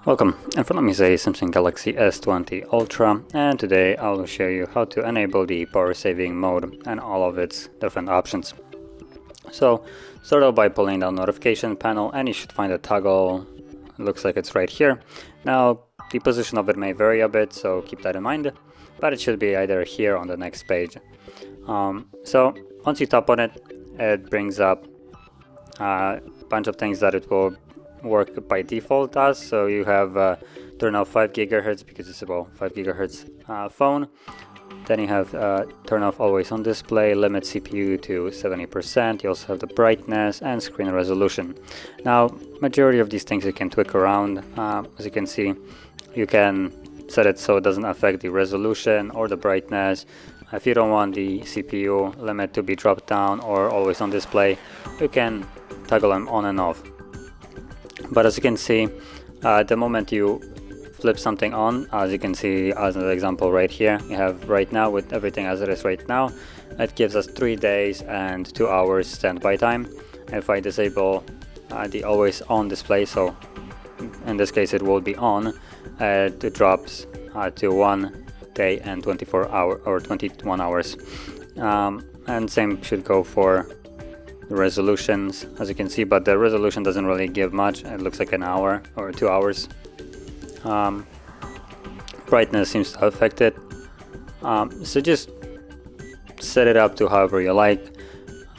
Welcome, in front of me is a Samsung Galaxy S20 Ultra, and today I will show you how to enable the power saving mode and all of its different options. So start out by pulling down notification panel and you should find a toggle. It looks like it's right here. Now the position of it may vary a bit, so keep that in mind, but it should be either here on the next page. So once you tap on it, it brings up a bunch of things that it will work by default as. So you have turn off 5 GHz because it's about 5 GHz phone. Then you have turn off always on display, limit CPU to 70%. You also have the brightness and screen resolution. Now majority of these things you can tweak around. As you can see, you can set it so it doesn't affect the resolution or the brightness. If you don't want the CPU limit to be dropped down or always on display, you can toggle them on and off. But as you can see, the moment you flip something on, as you can see as an example right here, you have right now with everything as it is right now, it gives us 3 days and 2 hours standby time. If I disable the always on display, so in this case it will be on, it drops to 1 day and 24 hours or 21 hours. And same should go for the resolutions, as you can see, but the resolution doesn't really give much. It looks like an hour or 2 hours. Brightness seems to affect it. So just set it up to however you like,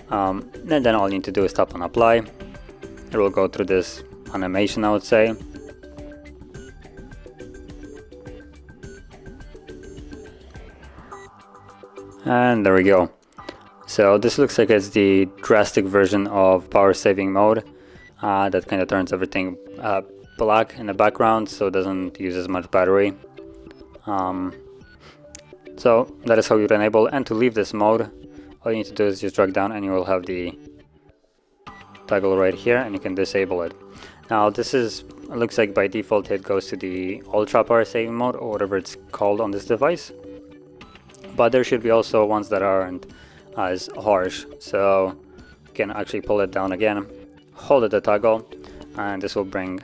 and then all you need to do is tap on apply. It will go through this animation, I would say. And there we go. So this looks like it's the drastic version of power saving mode that kind of turns everything black in the background, so it doesn't use as much battery. So that is how you enable. And to leave this mode, all you need to do is just drag down and you will have the toggle right here, and you can disable it. Now this is, it looks like by default it goes to the ultra power saving mode or whatever it's called on this device, but there should be also ones that aren't as harsh. So you can actually pull it down again, hold it the toggle, and this will bring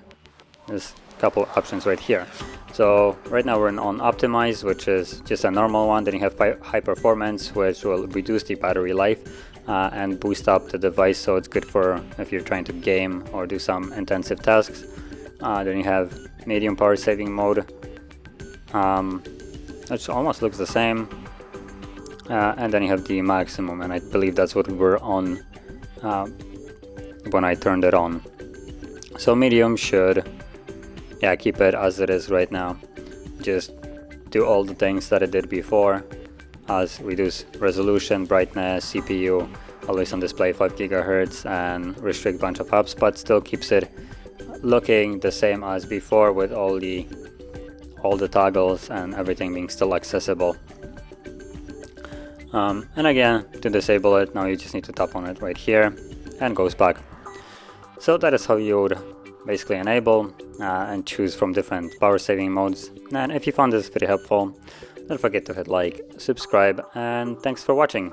this couple options right here. So right now we're on optimize, which is just a normal one. Then you have high performance, which will reduce the battery life and boost up the device, so it's good for if you're trying to game or do some intensive tasks. Then you have medium power saving mode, which almost looks the same. And then you have the maximum, and I believe that's what we were on when I turned it on. So medium should, yeah, keep it as it is right now. Just do all the things that it did before, as reduce resolution, brightness, CPU, always on display 5 GHz, and restrict bunch of apps, but still keeps it looking the same as before with all the toggles and everything being still accessible. And again, to disable it, now you just need to tap on it right here and goes back. So that is how you would basically enable and choose from different power saving modes. And if you found this video helpful, don't forget to hit like, subscribe, and thanks for watching.